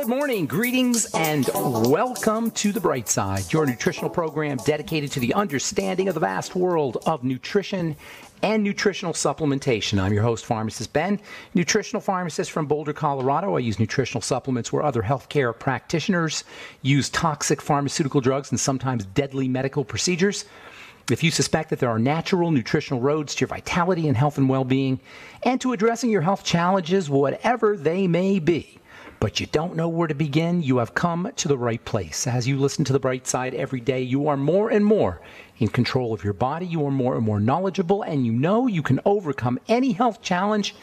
Good morning, greetings, and welcome to The Bright Side, your nutritional program dedicated to the understanding of the vast world of nutrition and nutritional supplementation. I'm your host, Pharmacist Ben, nutritional pharmacist from Boulder, Colorado. I use nutritional supplements where other healthcare practitioners use toxic pharmaceutical drugs and sometimes deadly medical procedures. If you suspect that there are natural nutritional roads to your vitality and health and well-being, and to addressing your health challenges, whatever they may be, but you don't know where to begin, you have come to the right place. As you listen to The Bright Side every day, you are more and more in control of your body, you are more and more knowledgeable, and you know you can overcome any health challenge.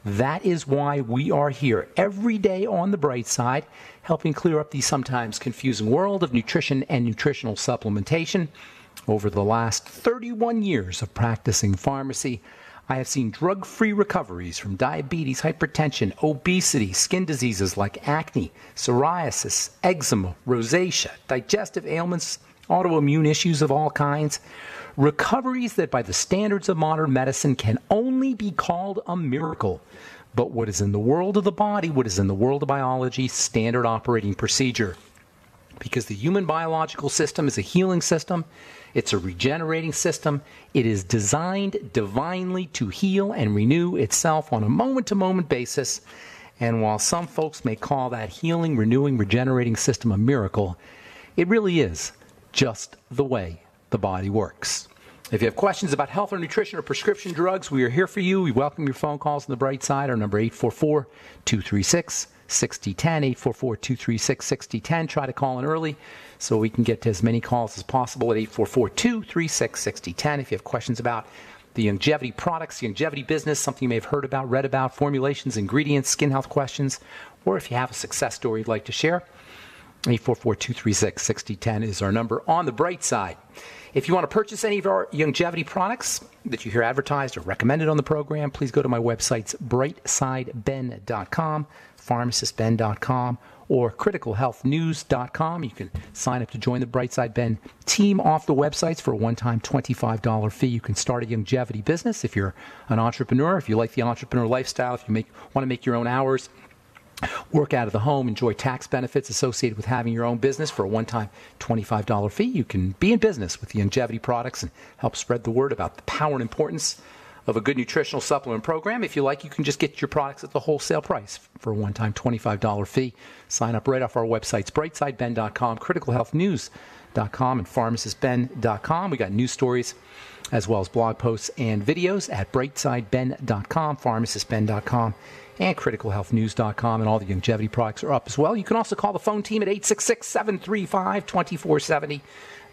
That is why we are here every day on The Bright Side, helping clear up the sometimes confusing world of nutrition and nutritional supplementation. Over the last 31 years of practicing pharmacy, I have seen drug-free recoveries from diabetes, hypertension, obesity, skin diseases like acne, psoriasis, eczema, rosacea, digestive ailments, autoimmune issues of all kinds. Recoveries that by the standards of modern medicine can only be called a miracle. But what is in the world of the body, what is in the world of biology, standard operating procedure. Because the human biological system is a healing system. It's a regenerating system. It is designed divinely to heal and renew itself on a moment-to-moment basis. And while some folks may call that healing, renewing, regenerating system a miracle, it really is just the way the body works. If you have questions about health or nutrition or prescription drugs, we are here for you. We welcome your phone calls on The Bright Side. Our number 844-236-6010, 844-236-6010. Try to call in early so we can get to as many calls as possible at 844-236-6010. If you have questions about the longevity products, the longevity business, something you may have heard about, read about, formulations, ingredients, skin health questions, or if you have a success story you'd like to share, 844-236-6010 is our number on The Bright Side. If you want to purchase any of our longevity products that you hear advertised or recommended on the program, please go to my websites, brightsideben.com, pharmacistben.com, or criticalhealthnews.com. You can sign up to join the Brightside Ben team off the websites for a one-time $25 fee. You can start a longevity business if you're an entrepreneur, if you like the entrepreneur lifestyle, if you want to make your own hours, work out of the home, enjoy tax benefits associated with having your own business for a one-time $25 fee. You can be in business with the longevity products and help spread the word about the power and importance of a good nutritional supplement program. If you like, you can just get your products at the wholesale price for a one-time $25 fee. Sign up right off our websites, brightsideben.com, criticalhealthnews.com, and pharmacistben.com. We got news stories as well as blog posts and videos at brightsideben.com, pharmacistben.com, and criticalhealthnews.com, and all the longevity products are up as well. You can also call the phone team at 866-735-2470.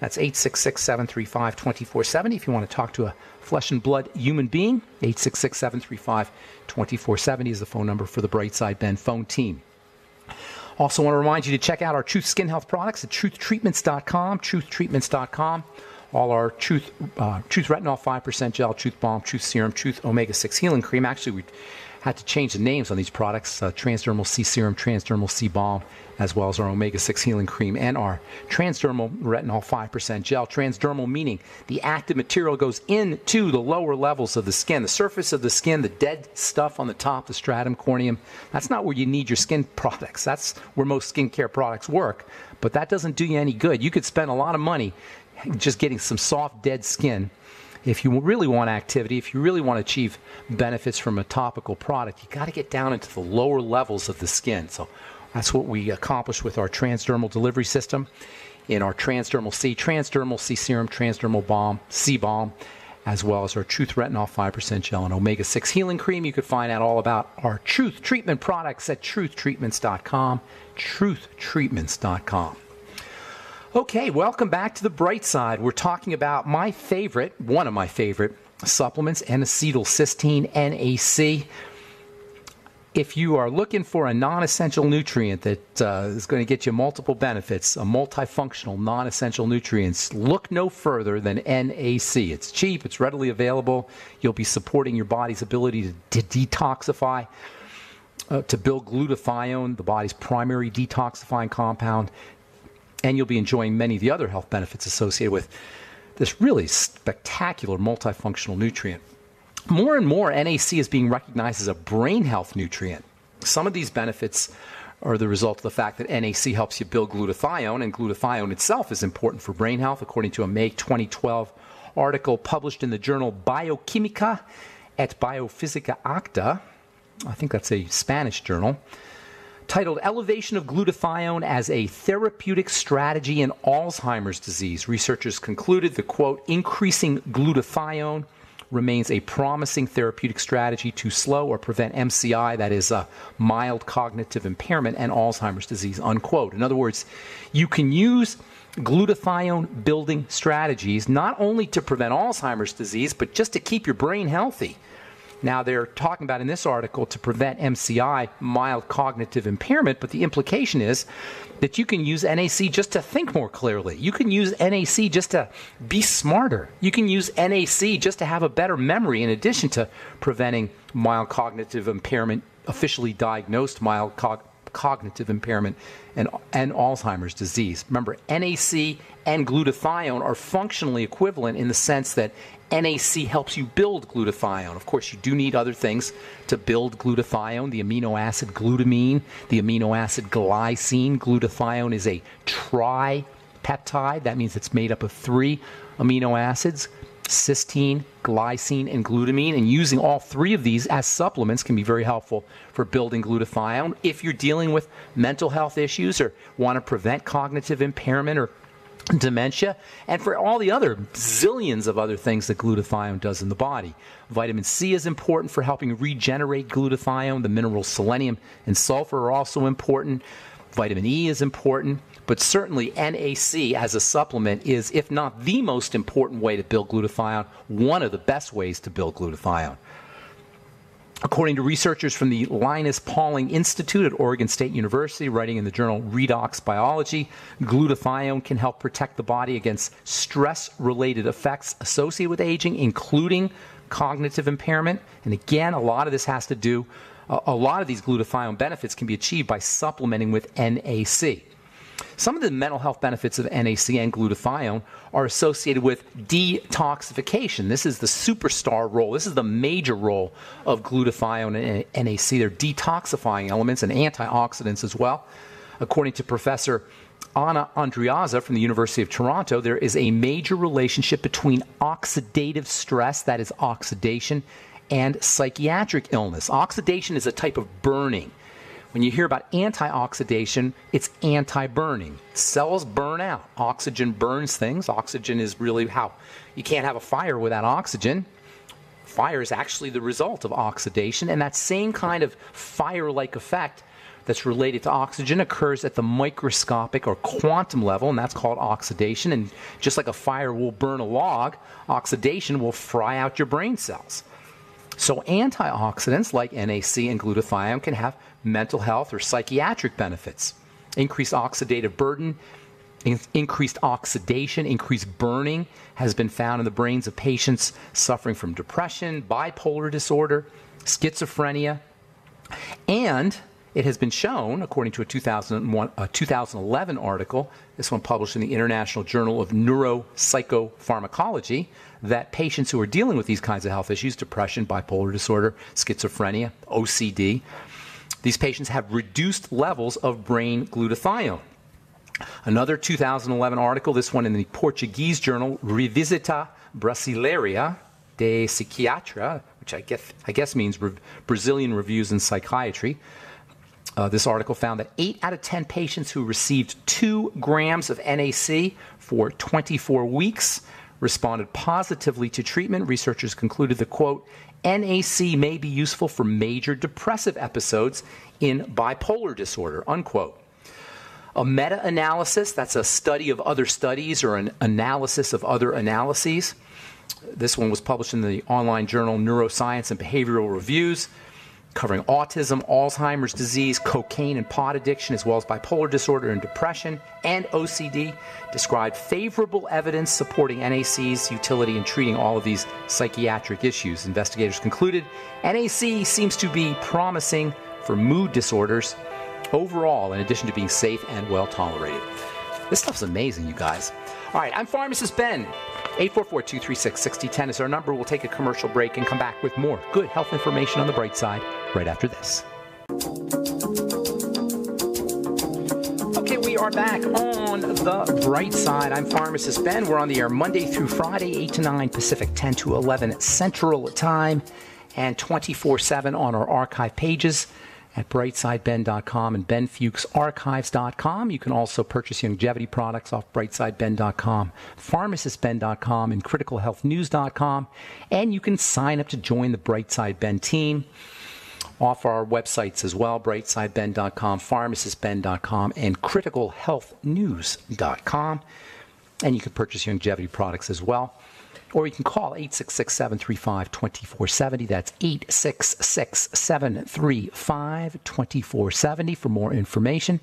That's 866-735-2470 if you want to talk to a flesh and blood human being. 866-735-2470 is the phone number for the Brightside Ben phone team. Also want to remind you to check out our Truth Skin Health products at truthtreatments.com, truthtreatments.com. All our Truth Retinol 5% Gel, Truth Balm, Truth Serum, Truth Omega-6 Healing Cream. Actually, we had to change the names on these products, Transdermal C Serum, Transdermal C Balm, as well as our Omega-6 Healing Cream and our Transdermal Retinol 5% Gel. Transdermal meaning the active material goes into the lower levels of the skin, the surface of the skin, the dead stuff on the top, the stratum corneum. That's not where you need your skin products. That's where most skincare products work, but that doesn't do you any good. You could spend a lot of money just getting some soft, dead skin. If you really want activity, if you really want to achieve benefits from a topical product, you got to get down into the lower levels of the skin. So that's what we accomplish with our transdermal delivery system in our Transdermal C Serum, Transdermal Balm, C Balm, as well as our Truth Retinol 5% Gel and Omega-6 Healing Cream. You can find out all about our Truth Treatment products at truthtreatments.com, truthtreatments.com. Okay, welcome back to The Bright Side. We're talking about one of my favorite supplements, N-acetylcysteine, NAC. If you are looking for a non-essential nutrient that is going to get you multiple benefits, a multifunctional non-essential nutrients, look no further than NAC. It's cheap, it's readily available. You'll be supporting your body's ability to detoxify, to build glutathione, the body's primary detoxifying compound. And you'll be enjoying many of the other health benefits associated with this really spectacular multifunctional nutrient. More and more, NAC is being recognized as a brain health nutrient. Some of these benefits are the result of the fact that NAC helps you build glutathione, and glutathione itself is important for brain health, according to a May 2012 article published in the journal Bioquímica et Biofísica Acta. I think that's a Spanish journal, titled Elevation of Glutathione as a Therapeutic Strategy in Alzheimer's Disease. Researchers concluded the, quote, increasing glutathione remains a promising therapeutic strategy to slow or prevent MCI, that is mild cognitive impairment, and Alzheimer's disease, unquote. In other words, you can use glutathione building strategies not only to prevent Alzheimer's disease, but just to keep your brain healthy. Now, they're talking about in this article to prevent MCI, mild cognitive impairment, but the implication is that you can use NAC just to think more clearly. You can use NAC just to be smarter. You can use NAC just to have a better memory, in addition to preventing mild cognitive impairment, officially diagnosed mild cognitive impairment, and Alzheimer's disease. Remember, NAC and glutathione are functionally equivalent in the sense that NAC helps you build glutathione. Of course, you do need other things to build glutathione, the amino acid glutamine, the amino acid glycine. Glutathione is a tripeptide. That means it's made up of 3 amino acids, cysteine, glycine, and glutamine. And using all 3 of these as supplements can be very helpful for building glutathione. If you're dealing with mental health issues or want to prevent cognitive impairment or dementia, and for all the other zillions of other things that glutathione does in the body. Vitamin C is important for helping regenerate glutathione. The minerals selenium and sulfur are also important. Vitamin E is important, but certainly NAC as a supplement is, if not the most important way to build glutathione, one of the best ways to build glutathione. According to researchers from the Linus Pauling Institute at Oregon State University, writing in the journal Redox Biology, glutathione can help protect the body against stress-related effects associated with aging, including cognitive impairment. And again, a lot of this has to do, a lot of these glutathione benefits can be achieved by supplementing with NAC. Some of the mental health benefits of NAC and glutathione are associated with detoxification. This is the superstar role. This is the major role of glutathione and NAC. They're detoxifying elements and antioxidants as well. According to Professor Anna Andriaza from the University of Toronto, there is a major relationship between oxidative stress, that is oxidation, and psychiatric illness. Oxidation is a type of burning. When you hear about antioxidation, it's anti-burning. Cells burn out. Oxygen burns things. Oxygen is really how you can't have a fire without oxygen. Fire is actually the result of oxidation, and that same kind of fire-like effect that's related to oxygen occurs at the microscopic or quantum level, and that's called oxidation. And just like a fire will burn a log, oxidation will fry out your brain cells. So antioxidants like NAC and glutathione can have mental health or psychiatric benefits. Increased oxidative burden, increased oxidation, increased burning has been found in the brains of patients suffering from depression, bipolar disorder, schizophrenia, and it has been shown, according to a 2011 article, this one published in the International Journal of Neuropsychopharmacology, that patients who are dealing with these kinds of health issues, depression, bipolar disorder, schizophrenia, OCD, these patients have reduced levels of brain glutathione. Another 2011 article, this one in the Portuguese journal Revista Brasileira de Psiquiatria, which I guess means Brazilian Reviews in Psychiatry. This article found that 8 out of 10 patients who received 2 grams of NAC for 24 weeks responded positively to treatment. Researchers concluded that, quote, NAC may be useful for major depressive episodes in bipolar disorder, unquote. A meta-analysis, that's a study of other studies or an analysis of other analyses. This one was published in the online journal Neuroscience and Behavioral Reviews, covering autism, Alzheimer's disease, cocaine and pot addiction, as well as bipolar disorder and depression, and OCD, described favorable evidence supporting NAC's utility in treating all of these psychiatric issues. Investigators concluded NAC seems to be promising for mood disorders overall, in addition to being safe and well tolerated. This stuff's amazing, you guys. All right, I'm Pharmacist Ben. 844-236-6010 is our number. We'll take a commercial break and come back with more good health information on the bright side right after this. are back on the bright side. I'm Pharmacist Ben. We're on the air Monday through Friday, 8 to 9 Pacific, 10 to 11 Central Time, and 24/7 on our archive pages at brightsideben.com and benfuchsarchives.com. You can also purchase longevity products off brightsideben.com, pharmacistben.com, and criticalhealthnews.com. And you can sign up to join the Brightside Ben team off our websites as well, brightsideben.com, pharmacistben.com, and criticalhealthnews.com. And you can purchase longevity products as well. Or you can call 866-735-2470. That's 866-735-2470 for more information.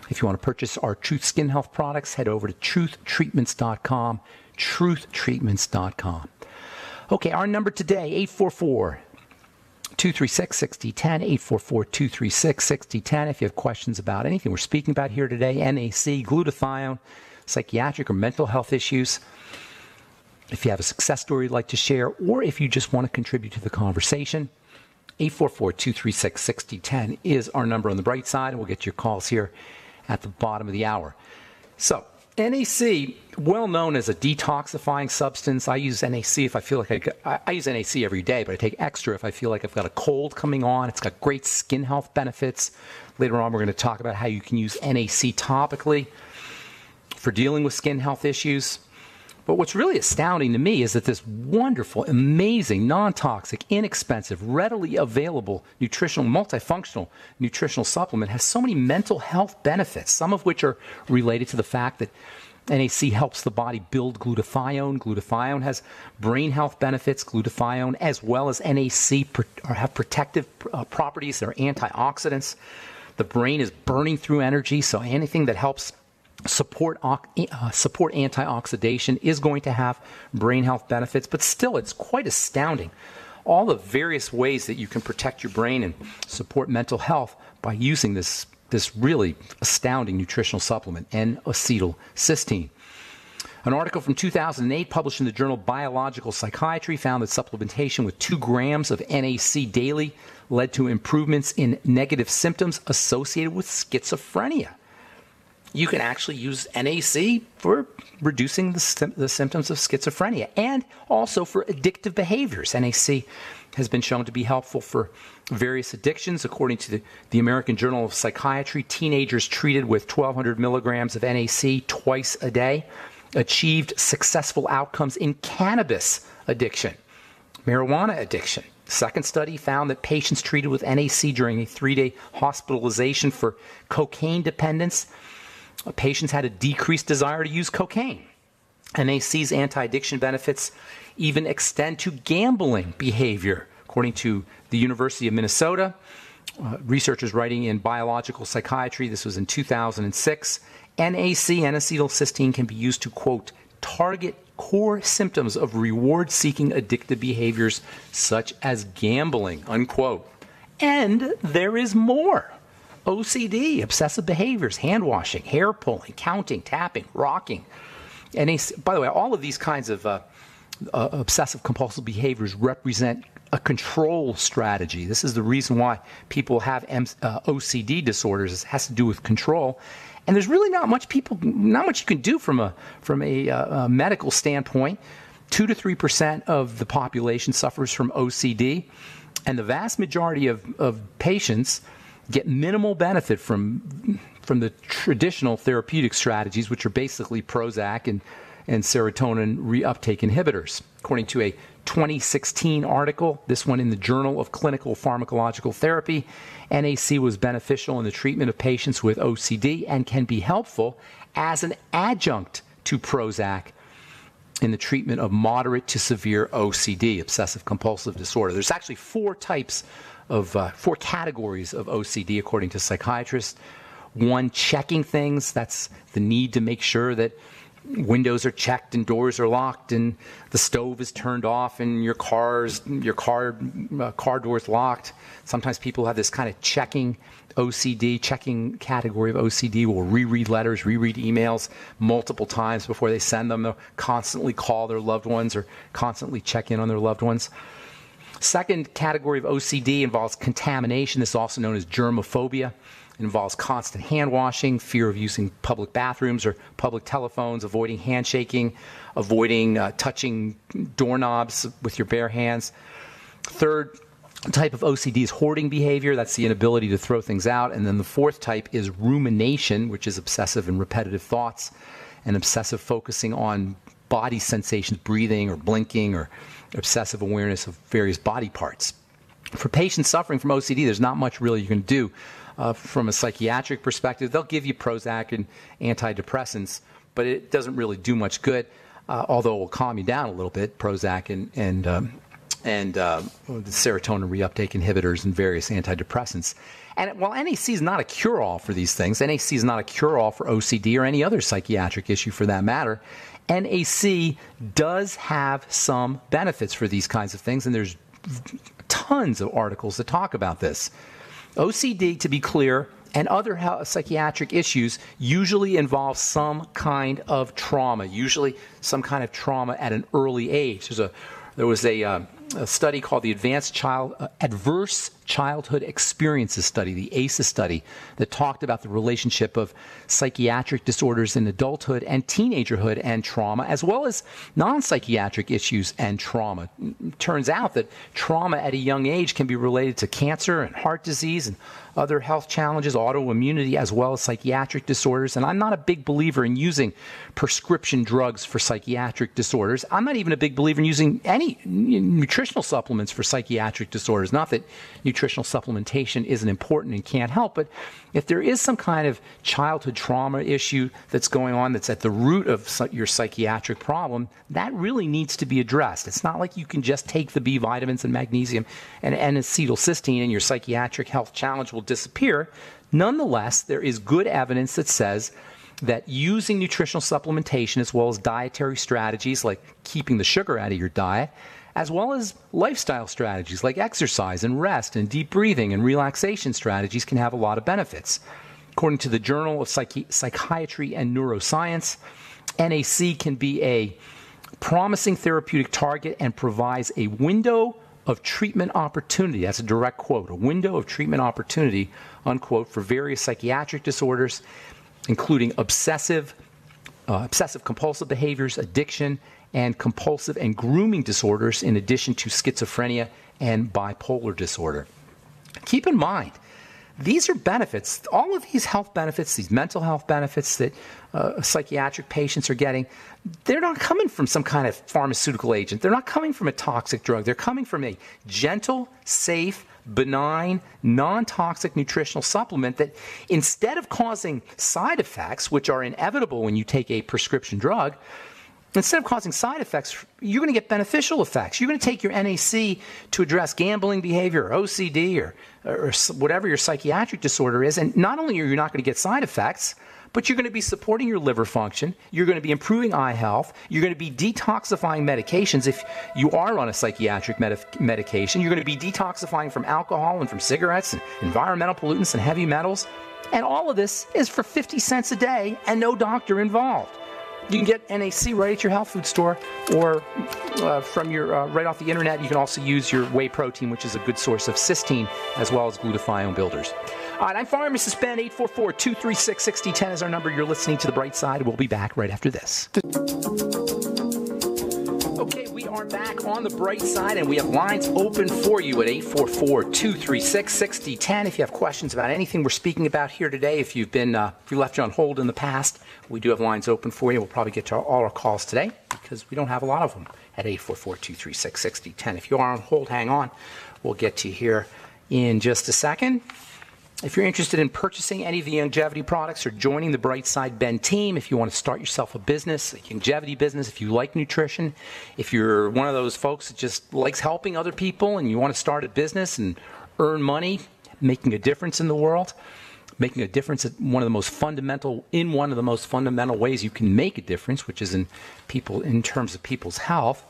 If you want to purchase our Truth Skin Health products, head over to truthtreatments.com, truthtreatments.com. Okay, our number today, 844-236-6010, 844-236-6010. If you have questions about anything we're speaking about here today, NAC, glutathione, psychiatric or mental health issues, if you have a success story you'd like to share, or if you just want to contribute to the conversation, 844-236-6010 is our number on the bright side, and we'll get your calls here at the bottom of the hour. So, NAC, well known as a detoxifying substance. I use NAC if I feel like I use NAC every day, but I take extra if I feel like I've got a cold coming on. It's got great skin health benefits. Later on, we're going to talk about how you can use NAC topically for dealing with skin health issues. But what's really astounding to me is that this wonderful, amazing, non-toxic, inexpensive, readily available multifunctional nutritional supplement has so many mental health benefits, some of which are related to the fact that NAC helps the body build glutathione. Glutathione has brain health benefits. Glutathione, as well as NAC, have protective properties. They're antioxidants. The brain is burning through energy, so anything that helps support antioxidation is going to have brain health benefits, but still it's quite astounding all the various ways that you can protect your brain and support mental health by using this really astounding nutritional supplement, N-acetylcysteine. An article from 2008 published in the journal Biological Psychiatry found that supplementation with 2 grams of NAC daily led to improvements in negative symptoms associated with schizophrenia. You can actually use NAC for reducing the symptoms of schizophrenia and also for addictive behaviors. NAC has been shown to be helpful for various addictions. According to the American Journal of Psychiatry, teenagers treated with 1,200 milligrams of NAC twice a day achieved successful outcomes in cannabis addiction, marijuana addiction. Second study found that patients treated with NAC during a 3-day hospitalization for cocaine dependence, patients had a decreased desire to use cocaine. NAC's anti-addiction benefits even extend to gambling behavior. According to the University of Minnesota, researchers writing in Biological Psychiatry, this was in 2006, NAC, N-acetylcysteine, can be used to, quote, target core symptoms of reward-seeking addictive behaviors such as gambling, unquote. And there is more. OCD, obsessive behaviors, hand washing, hair pulling, counting, tapping, rocking. And by the way, all of these kinds of obsessive compulsive behaviors represent a control strategy. This is the reason why people have OCD disorders. It has to do with control. And there's really not much you can do from a medical standpoint. 2 to 3% of the population suffers from OCD, and the vast majority of patients get minimal benefit from the traditional therapeutic strategies, which are basically Prozac and serotonin reuptake inhibitors. According to a 2016 article, this one in the Journal of Clinical Pharmacological Therapy, NAC was beneficial in the treatment of patients with OCD and can be helpful as an adjunct to Prozac in the treatment of moderate to severe OCD, obsessive compulsive disorder. There's actually 4 categories of OCD, according to psychiatrists. 1, checking things. That's the need to make sure that windows are checked and doors are locked and the stove is turned off and your car door's locked. Sometimes people have this kind of checking category of OCD, will reread letters, reread emails multiple times before they send them. They'll constantly call their loved ones or constantly check in on their loved ones. Second category of OCD involves contamination. This is also known as germophobia. It involves constant hand washing, fear of using public bathrooms or public telephones, avoiding handshaking, avoiding touching doorknobs with your bare hands. Third type of OCD is hoarding behavior. That's the inability to throw things out. And then the fourth type is rumination, which is obsessive and repetitive thoughts and obsessive focusing on body sensations, breathing or blinking, or obsessive awareness of various body parts. For patients suffering from OCD, there's not much really you can do. From a psychiatric perspective, they'll give you Prozac and antidepressants, but it doesn't really do much good, although it will calm you down a little bit, Prozac and the serotonin reuptake inhibitors and various antidepressants. And while NAC is not a cure-all for these things, NAC is not a cure-all for OCD or any other psychiatric issue for that matter, NAC does have some benefits for these kinds of things, and there's tons of articles that talk about this. OCD, to be clear, and other psychiatric issues usually involve some kind of trauma, usually some kind of trauma at an early age. There was a study called the Adverse Childhood Experiences Study, the ACEs study, that talked about the relationship of psychiatric disorders in adulthood and teenagerhood and trauma, as well as non-psychiatric issues and trauma. It turns out that trauma at a young age can be related to cancer and heart disease and other health challenges, autoimmunity, as well as psychiatric disorders. And I'm not a big believer in using prescription drugs for psychiatric disorders. I'm not even a big believer in using any nutritional supplements for psychiatric disorders. Not that nutritional supplementation isn't important and can't help, but if there is some kind of childhood trauma issue that's going on that's at the root of your psychiatric problem, that really needs to be addressed. It's not like you can just take the B vitamins and magnesium and N-acetylcysteine and your psychiatric health challenge will disappear. Nonetheless, there is good evidence that says that using nutritional supplementation as well as dietary strategies like keeping the sugar out of your diet, as well as lifestyle strategies like exercise and rest and deep breathing and relaxation strategies can have a lot of benefits. According to the Journal of Psychiatry and Neuroscience, NAC can be a promising therapeutic target and provides a window of treatment opportunity. That's a direct quote, a window of treatment opportunity, unquote, for various psychiatric disorders, including obsessive compulsive behaviors, addiction, and compulsive and grooming disorders, in addition to schizophrenia and bipolar disorder. Keep in mind, these are benefits, all of these health benefits, these mental health benefits that psychiatric patients are getting, they're not coming from some kind of pharmaceutical agent. They're not coming from a toxic drug. They're coming from a gentle, safe, benign, non-toxic nutritional supplement that, instead of causing side effects, which are inevitable when you take a prescription drug, instead of causing side effects, you're going to get beneficial effects. You're going to take your NAC to address gambling behavior or OCD or whatever your psychiatric disorder is, and not only are you not going to get side effects, but you're going to be supporting your liver function, you're going to be improving eye health, you're going to be detoxifying medications if you are on a psychiatric medication, you're going to be detoxifying from alcohol and from cigarettes and environmental pollutants and heavy metals, and all of this is for 50 cents a day and no doctor involved. You can get NAC right at your health food store, or from your right off the internet. You can also use your whey protein, which is a good source of cysteine, as well as glutathione builders. All right, I'm Pharmacist Ben. 844-236-6010 is our number. You're listening to The Bright Side. We'll be back right after this. Okay, we are back on The Bright Side, and we have lines open for you at 844-236-6010. If you have questions about anything we're speaking about here today, if you left you on hold in the past, we do have lines open for you. We'll probably get to all our calls today because we don't have a lot of them at 844-236-6010. If you are on hold, hang on. We'll get to you here in just a second. If you're interested in purchasing any of the longevity products or joining the Bright Side Ben team, if you want to start yourself a business, a longevity business, if you like nutrition, if you're one of those folks that just likes helping other people and you want to start a business and earn money, making a difference in the world, making a difference in one of the most fundamental ways you can make a difference, which is in terms of people's health,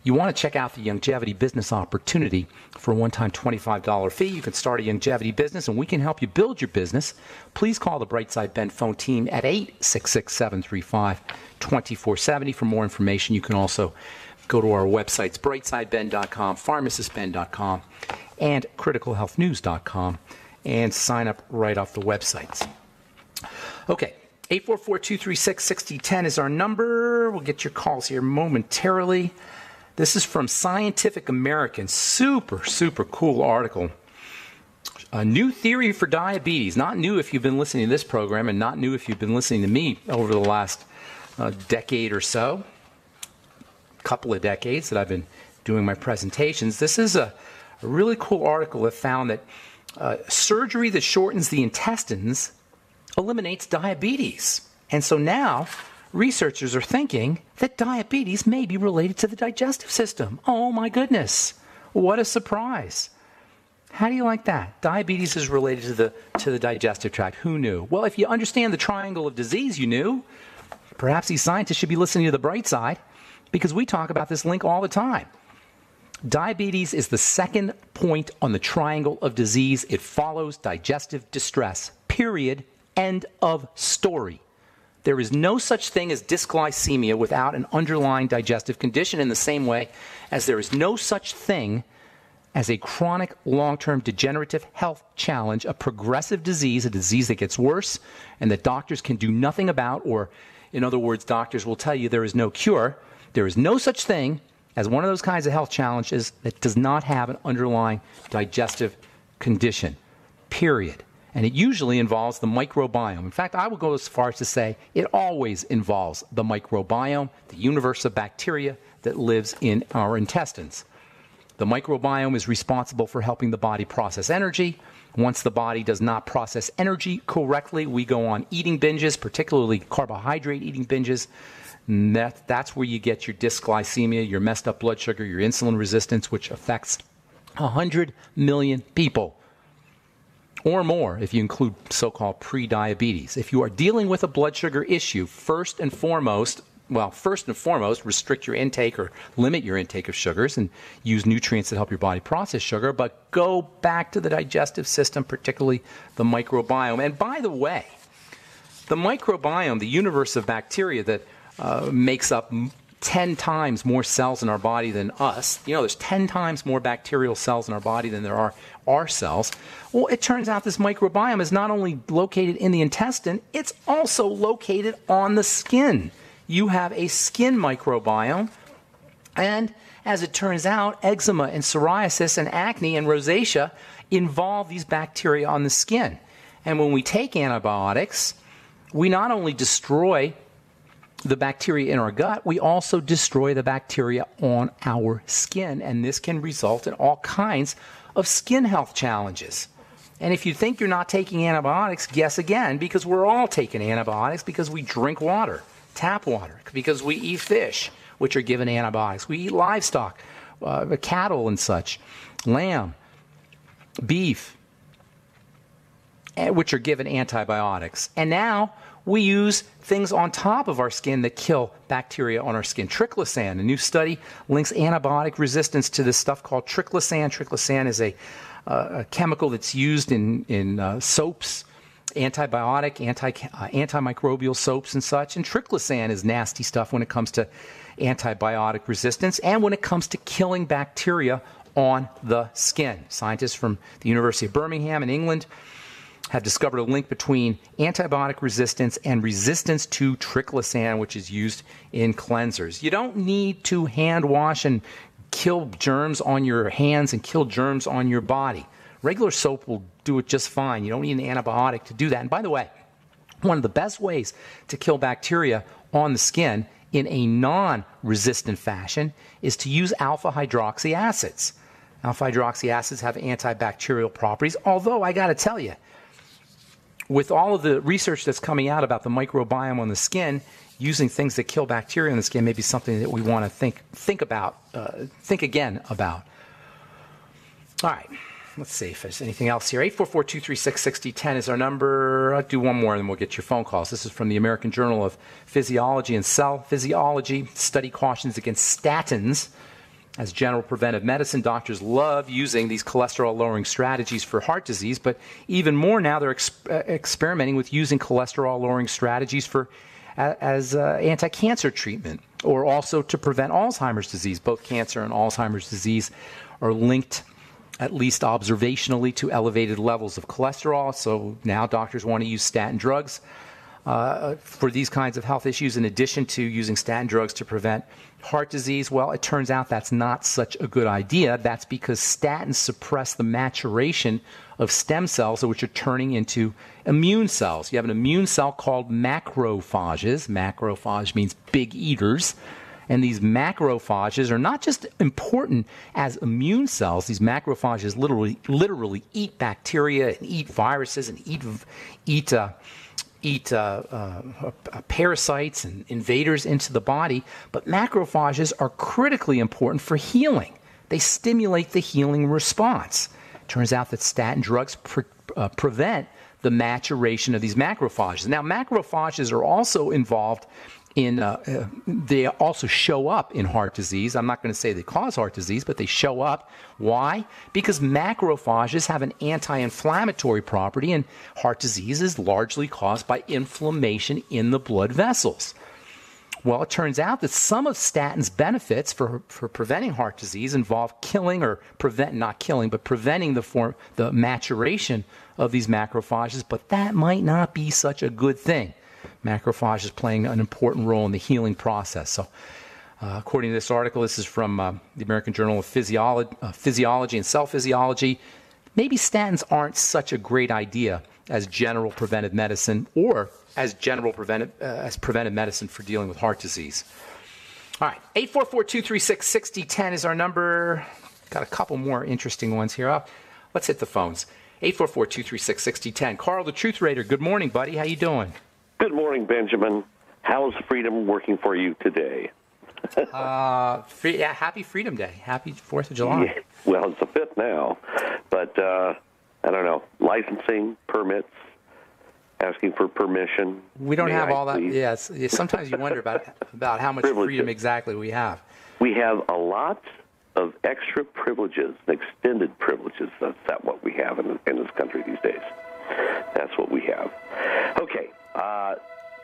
you want to check out the longevity business opportunity. For a one-time $25 fee, you can start a longevity business, and we can help you build your business. Please call the Brightside Ben phone team at 866-735-2470 for more information. You can also go to our websites, brightsideben.com, pharmacistben.com, and criticalhealthnews.com. and sign up right off the websites. Okay, 844-236-6010 is our number. We'll get your calls here momentarily. This is from Scientific American. Super, super cool article. A new theory for diabetes. Not new if you've been listening to this program, and not new if you've been listening to me over the last decade or so. Couple of decades that I've been doing my presentations. This is a really cool article that found that surgery that shortens the intestines eliminates diabetes. And so now researchers are thinking that diabetes may be related to the digestive system. Oh my goodness. What a surprise. How do you like that? Diabetes is related to the digestive tract. Who knew? Well, if you understand the triangle of disease, you knew. Perhaps these scientists should be listening to the bright side, because we talk about this link all the time. Diabetes is the second point on the triangle of disease. It follows digestive distress. Period. End of story. There is no such thing as dysglycemia without an underlying digestive condition, in the same way as there is no such thing as a chronic long-term degenerative health challenge, a progressive disease, a disease that gets worse and that doctors can do nothing about, or in other words, doctors will tell you there is no cure. There is no such thing as one of those kinds of health challenges that does not have an underlying digestive condition, period. And it usually involves the microbiome. In fact, I will go as far as to say it always involves the microbiome, the universe of bacteria that lives in our intestines. The microbiome is responsible for helping the body process energy. Once the body does not process energy correctly, we go on eating binges, particularly carbohydrate eating binges. And that's where you get your dysglycemia, your messed up blood sugar, your insulin resistance, which affects 100 million people or more if you include so-called pre-diabetes. If you are dealing with a blood sugar issue, first and foremost, restrict your intake or limit your intake of sugars and use nutrients that help your body process sugar, but go back to the digestive system, particularly the microbiome. And by the way, the microbiome, the universe of bacteria that makes up 10 times more cells in our body than us. You know, there's 10 times more bacterial cells in our body than there are our cells. Well, it turns out this microbiome is not only located in the intestine, it's also located on the skin. You have a skin microbiome, and as it turns out, eczema and psoriasis and acne and rosacea involve these bacteria on the skin. And when we take antibiotics, we not only destroy the bacteria in our gut, we also destroy the bacteria on our skin, and this can result in all kinds of skin health challenges. And if you think you're not taking antibiotics, guess again, because we're all taking antibiotics because we drink water. Tap water, because we eat fish, which are given antibiotics. We eat livestock, cattle and such, lamb, beef, which are given antibiotics. And now we use things on top of our skin that kill bacteria on our skin. Triclosan, a new study, links antibiotic resistance to this stuff called triclosan. Triclosan is a chemical that's used in soaps, antimicrobial soaps and such. And triclosan is nasty stuff when it comes to antibiotic resistance and when it comes to killing bacteria on the skin. Scientists from the University of Birmingham in England have discovered a link between antibiotic resistance and resistance to triclosan, which is used in cleansers. You don't need to hand wash and kill germs on your hands and kill germs on your body. Regular soap will do it just fine. You don't need an antibiotic to do that. And by the way, one of the best ways to kill bacteria on the skin in a non-resistant fashion is to use alpha-hydroxy acids. Alpha-hydroxy acids have antibacterial properties, although I got to tell you, with all of the research that's coming out about the microbiome on the skin, using things that kill bacteria on the skin may be something that we want to think again about. All right. Let's see if there's anything else here. 844-236-6010 is our number. I'll do one more and then we'll get your phone calls. This is from the American Journal of Physiology and Cell Physiology. Study cautions against statins as general preventive medicine. Doctors love using these cholesterol-lowering strategies for heart disease, but even more now they're experimenting with using cholesterol-lowering strategies as anti-cancer treatment, or also to prevent Alzheimer's disease. Both cancer and Alzheimer's disease are linked at least observationally, to elevated levels of cholesterol. So now doctors want to use statin drugs for these kinds of health issues, in addition to using statin drugs to prevent heart disease. Well, it turns out that's not such a good idea. That's because statins suppress the maturation of stem cells, which are turning into immune cells. You have an immune cell called macrophages. Macrophage means big eaters. And these macrophages are not just important as immune cells. These macrophages literally eat bacteria and eat viruses and eat parasites and invaders into the body. But macrophages are critically important for healing. They stimulate the healing response. Turns out that statin drugs prevent the maturation of these macrophages. Now, macrophages are also involved in, they also show up in heart disease. I'm not going to say they cause heart disease, but they show up. Why? Because macrophages have an anti-inflammatory property, and heart disease is largely caused by inflammation in the blood vessels. Well, it turns out that some of statin's benefits for preventing heart disease involve killing, or not killing, but preventing the maturation of these macrophages, but that might not be such a good thing. Macrophages playing an important role in the healing process. So, according to this article, this is from the American Journal of Physiology and Cell Physiology, maybe statins aren't such a great idea as general preventive medicine, or as preventive medicine for dealing with heart disease. All right, 844-236-6010 is our number. Got a couple more interesting ones here. Let's hit the phones. 844-236-6010. Carl, the Truth Raider. Good morning, buddy. How you doing? Good morning, Benjamin. How's freedom working for you today? Happy Freedom Day. Happy 4th of July. Yeah, well, it's the 5th now. But, I don't know, licensing, permits, asking for permission. We don't have all that. Yes. Sometimes you wonder about how much freedom exactly we have. We have a lot of extra privileges, extended privileges. That's what we have in this country these days. That's what we have. Okay.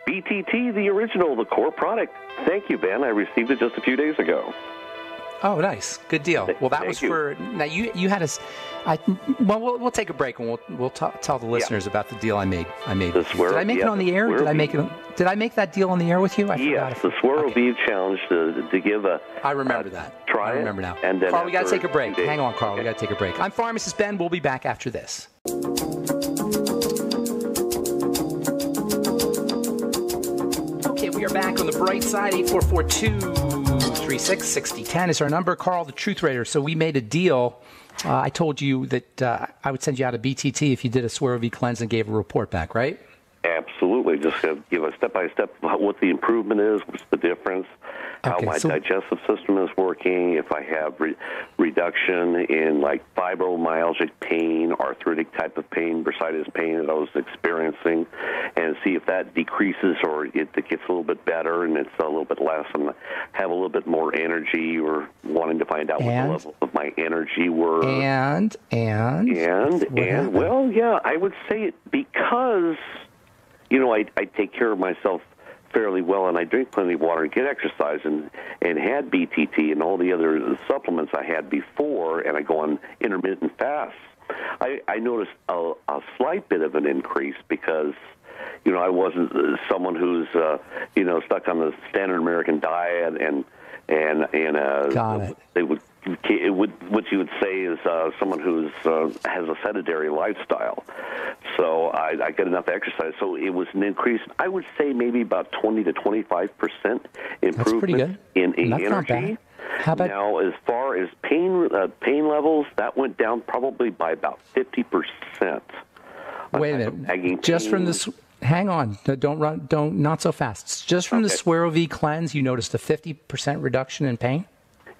BTT, the original, the core product. Thank you, Ben. I received it just a few days ago. Oh, nice. Good deal. Well, that was for... Now, you had us... we'll take a break, and we'll tell the listeners about the deal I made. Did I make it on the air? Did I make that deal on the air with you? Yes, the Swirl Bead Challenge to give a... I remember that. Try it. I remember now. And then Carl, we got to take a break. Hang on, Carl. Okay. We got to take a break. I'm Pharmacist Ben. We'll be back after this. We are back on the bright side. 844-236-6010 is our number. Carl, the Truth Raider. So we made a deal. I told you that I would send you out a BTT if you did a Swirl V cleanse and gave a report back, right? Absolutely. Just give a step-by-step what the improvement is, what's the difference, how my digestive system is working, if I have reduction in like fibromyalgic pain, arthritic type of pain, bursitis pain that I was experiencing, and see if that decreases or it gets a little bit better and it's a little bit less, and have a little bit more energy, or wanting to find out what the level of my energy were. And well, yeah, I would say it because... I take care of myself fairly well, and I drink plenty of water and get exercise, and had BTT and all the other supplements I had before, and I go on intermittent fasts. I noticed a slight bit of an increase because, I wasn't someone who's, stuck on the standard American diet, and they would... what you would say is someone who's has a sedentary lifestyle. So I get enough exercise. So it was an increase. I would say maybe about 20 to 25% improvement in energy. Not bad. How about now? As far as pain levels, that went down probably by about 50%. Wait a minute. Just from this. Hang on. Don't not so fast. Just from the Swirl V cleanse, you noticed a 50% reduction in pain?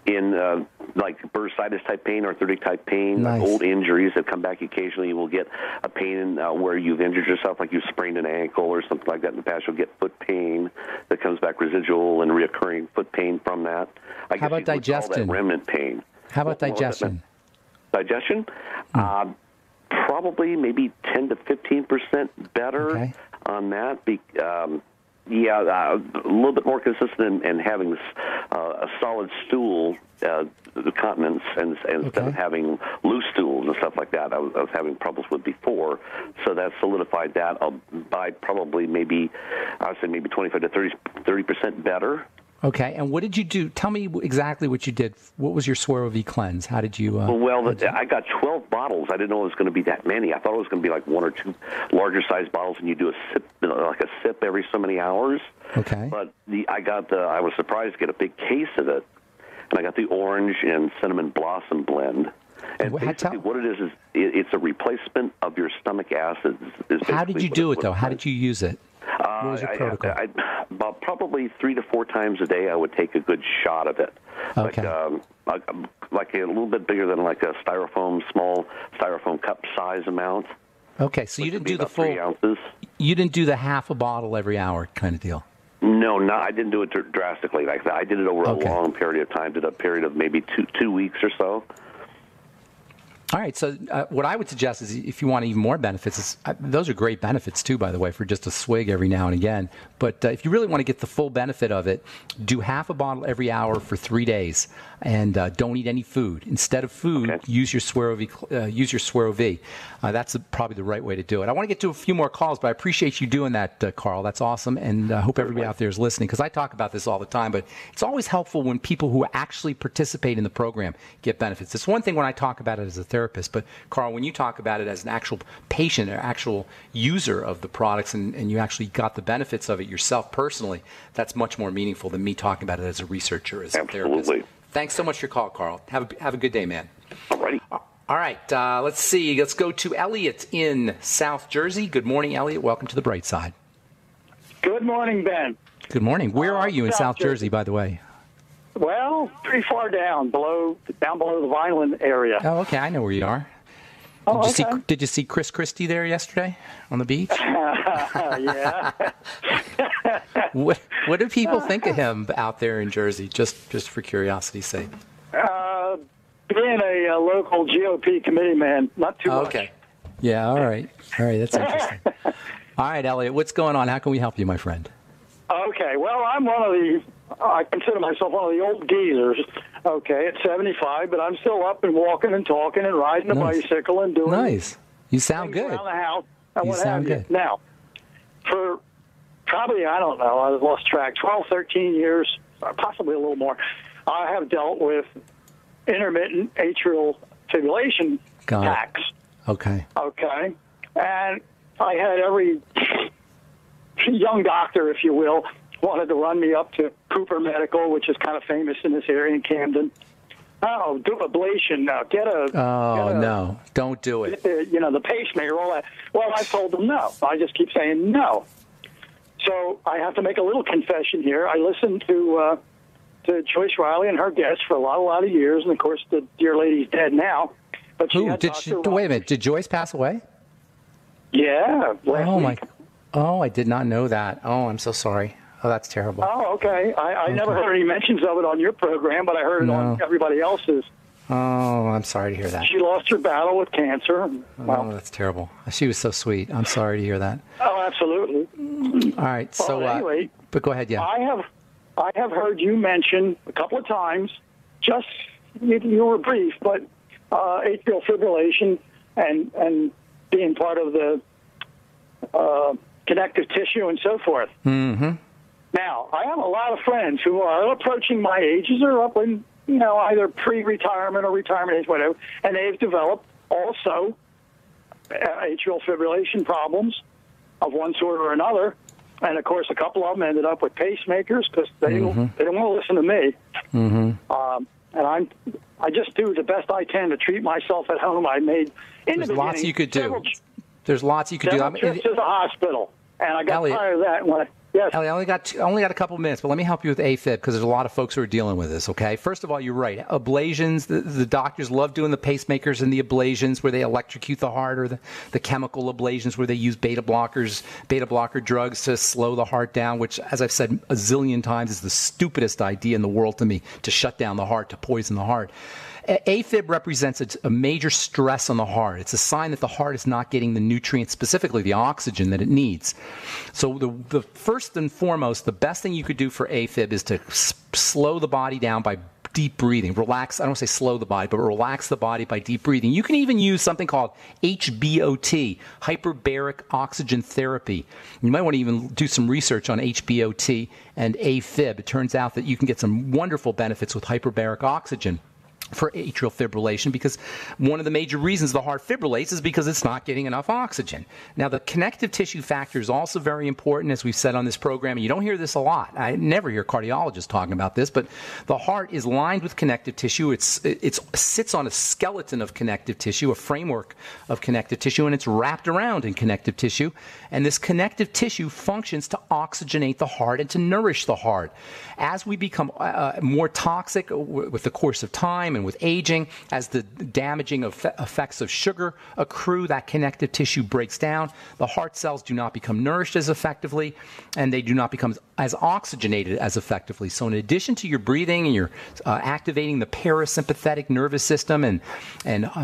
In like bursitis type pain, arthritic type pain, like old injuries that come back occasionally. You will get a pain where you've injured yourself, like you sprained an ankle or something like that in the past. You'll get foot pain that comes back, residual and reoccurring foot pain from that. How about digestion? That remnant pain. How about digestion? Digestion? Probably maybe 10 to 15% better on that. Yeah, a little bit more consistent in having a solid stool, the continence, and instead of having loose stools and stuff like that, I was having problems with before. So that solidified that. I'll buy probably maybe 25 to 30% better. Okay, and what did you do? Tell me exactly what you did. What was your Swero-V cleanse? How did you... I got 12 bottles. I didn't know it was going to be that many. I thought it was going to be like one or two larger size bottles, and you do a sip, like a sip every so many hours. Okay. But I was surprised to get a big case of it, and I got the orange and cinnamon blossom blend. And basically what it is it's a replacement of your stomach acids. How did you do it, though? How did you use it? What was your protocol? About probably 3 to 4 times a day, I would take a good shot of it. Okay. Like a little bit bigger than like a small styrofoam cup size amount. Okay, so you didn't do the full... 3 ounces. You didn't do the half a bottle every hour kind of deal? No, I didn't do it drastically like that. I did it over a long period of time, did a period of maybe two weeks or so. All right, so what I would suggest is if you want even more benefits, those are great benefits too, by the way, for just a swig every now and again. But if you really want to get the full benefit of it, do half a bottle every hour for 3 days, and don't eat any food. Instead of food, use your Swero-V. That's probably the right way to do it. I want to get to a few more calls, but I appreciate you doing that, Carl. That's awesome, and I hope everybody out there is listening, because I talk about this all the time, but it's always helpful when people who actually participate in the program get benefits. It's one thing when I talk about it as a therapist, but Carl, when you talk about it as an actual patient or actual user of the products and you actually got the benefits of it yourself personally, that's much more meaningful than me talking about it as a researcher, as a therapist. Thanks so much for your call, Carl. Have a good day, man. All righty. All right, let's see. Let's go to Elliot in South Jersey. Good morning, Elliot. Welcome to the Bright Side. Good morning, Ben. Good morning. Where are you in South Jersey, by the way? Well, pretty far down below the Vineland area. Oh, okay. I know where you are. Did you see Chris Christie there yesterday on the beach? Yeah. What do people think of him out there in Jersey, just for curiosity's sake? Being a local GOP committee man, not too much. Okay. Yeah, all right. That's interesting. All right, Elliot, what's going on? How can we help you, my friend? Okay, well, I consider myself one of the old geezers. Okay, at 75, but I'm still up and walking and talking and riding a bicycle and doing nice. You sound good. Around the house and you sound good. Now, for probably, I don't know, I've lost track, 12, 13 years, possibly a little more, I have dealt with intermittent atrial fibrillation attacks. Okay. Okay. And I had every young doctor, if you will, wanted to run me up to Cooper Medical, which is kind of famous in this area in Camden. Oh, do ablation now. No, don't do it. The pacemaker, all that. Well, I told them no. I just keep saying no. So I have to make a little confession here. I listened to Joyce Riley and her guests for a lot of years, and of course the dear lady's dead now. But wait a minute. Did Joyce pass away? Yeah. Oh my! Oh, I did not know that. Oh, I'm so sorry. Oh, that's terrible. Oh, okay. I never heard any mentions of it on your program, but I heard it on everybody else's. Oh, I'm sorry to hear that. She lost her battle with cancer. Oh, that's terrible. She was so sweet. I'm sorry to hear that. Oh, absolutely. All right. So, anyway, but go ahead. Yeah. I have heard you mention a couple of times. Just you were brief, but atrial fibrillation and being part of the connective tissue and so forth. Mm-hmm. Now, I have a lot of friends who are approaching my ages or up in, either pre-retirement or retirement age, whatever, and they've developed also atrial fibrillation problems of one sort or another. And, of course, a couple of them ended up with pacemakers because they don't want to listen to me. Mm-hmm. And I just do the best I can to treat myself at home. I made There's lots you could do. There's lots you could do. Trips to the hospital, and I got tired of that. Yes. Ellie, I only got a couple of minutes, but let me help you with AFib because there's a lot of folks who are dealing with this, okay? First of all, you're right. Ablations, the doctors love doing the pacemakers and the ablations where they electrocute the heart, or the chemical ablations where they use beta blocker drugs to slow the heart down, which, as I've said a zillion times, is the stupidest idea in the world to me, to shut down the heart, to poison the heart. AFib represents a major stress on the heart. It's a sign that the heart is not getting the nutrients, specifically the oxygen that it needs. So the first and foremost, the best thing you could do for AFib is to slow the body down by deep breathing. Relax. I don't want to say slow the body, but relax the body by deep breathing. You can even use something called HBOT, hyperbaric oxygen therapy. You might want to even do some research on HBOT and AFib. It turns out that you can get some wonderful benefits with hyperbaric oxygen for atrial fibrillation, because one of the major reasons the heart fibrillates is because it's not getting enough oxygen. Now, the connective tissue factor is also very important, as we've said on this program. You don't hear this a lot. I never hear cardiologists talking about this, but the heart is lined with connective tissue. It sits on a skeleton of connective tissue, a framework of connective tissue, and it's wrapped around in connective tissue. And this connective tissue functions to oxygenate the heart and to nourish the heart. As we become more toxic with the course of time and with aging, as the damaging effects of sugar accrue, that connective tissue breaks down. The heart cells do not become nourished as effectively, and they do not become as oxygenated as effectively. So in addition to your breathing and your activating the parasympathetic nervous system and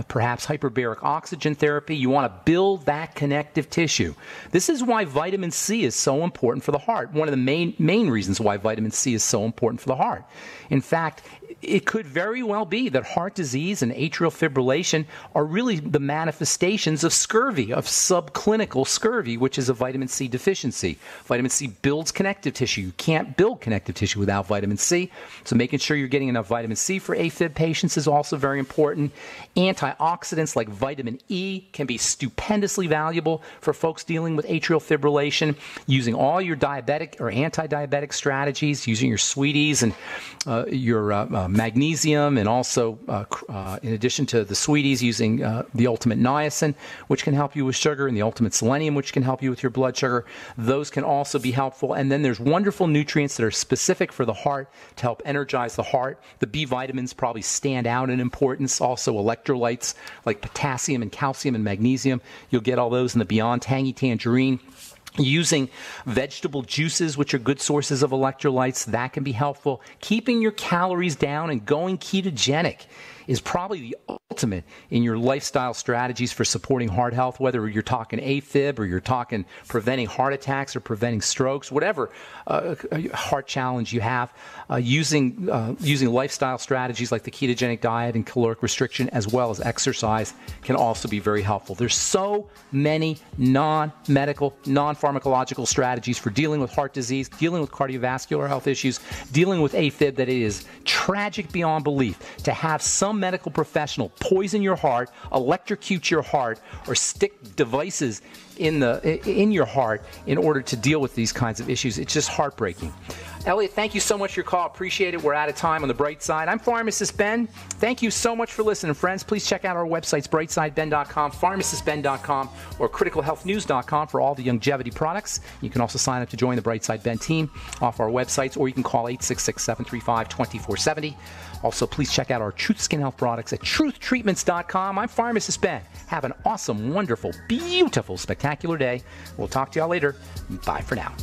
perhaps hyperbaric oxygen therapy, you want to build that connective tissue. This is why vitamin C is so important for the heart. One of the main reasons why vitamin C is so important for the heart. In fact, it could very well be that heart disease and atrial fibrillation are really the manifestations of scurvy, of subclinical scurvy, which is a vitamin C deficiency. Vitamin C builds connective tissue. You can't build connective tissue without vitamin C. So making sure you're getting enough vitamin C for AFib patients is also very important. Antioxidants like vitamin E can be stupendously valuable for folks dealing with atrial fibrillation. Using all your diabetic or anti-diabetic strategies, using your sweeties and your magnesium, and also, in addition to the sweeties, using the ultimate niacin, which can help you with sugar, and the ultimate selenium, which can help you with your blood sugar. Those can also be helpful. And then there's wonderful nutrients that are specific for the heart to help energize the heart. The B vitamins probably stand out in importance. Also electrolytes like potassium and calcium and magnesium. You'll get all those in the Beyond Tangy Tangerine. Using vegetable juices, which are good sources of electrolytes, that can be helpful. Keeping your calories down and going ketogenic is probably the ultimate in your lifestyle strategies for supporting heart health, whether you're talking AFib or you're talking preventing heart attacks or preventing strokes, whatever heart challenge you have. Using lifestyle strategies like the ketogenic diet and caloric restriction, as well as exercise, can also be very helpful. There's so many non-medical, non-pharmacological strategies for dealing with heart disease, dealing with cardiovascular health issues, dealing with AFib, that it is tragic beyond belief to have some medical professional poison your heart, electrocute your heart, or stick devices in your heart in order to deal with these kinds of issues. It's just heartbreaking. Elliot, thank you so much for your call. Appreciate it. We're out of time on the bright side. I'm Pharmacist Ben. Thank you so much for listening, friends. Please check out our websites, brightsideben.com, pharmacistben.com, or criticalhealthnews.com for all the longevity products. You can also sign up to join the Brightside Ben team off our websites, or you can call 866-735-2470. Also, please check out our Truth Skin Health products at truthtreatments.com. I'm Pharmacist Ben. Have an awesome, wonderful, beautiful, spectacular day. We'll talk to y'all later. Bye for now.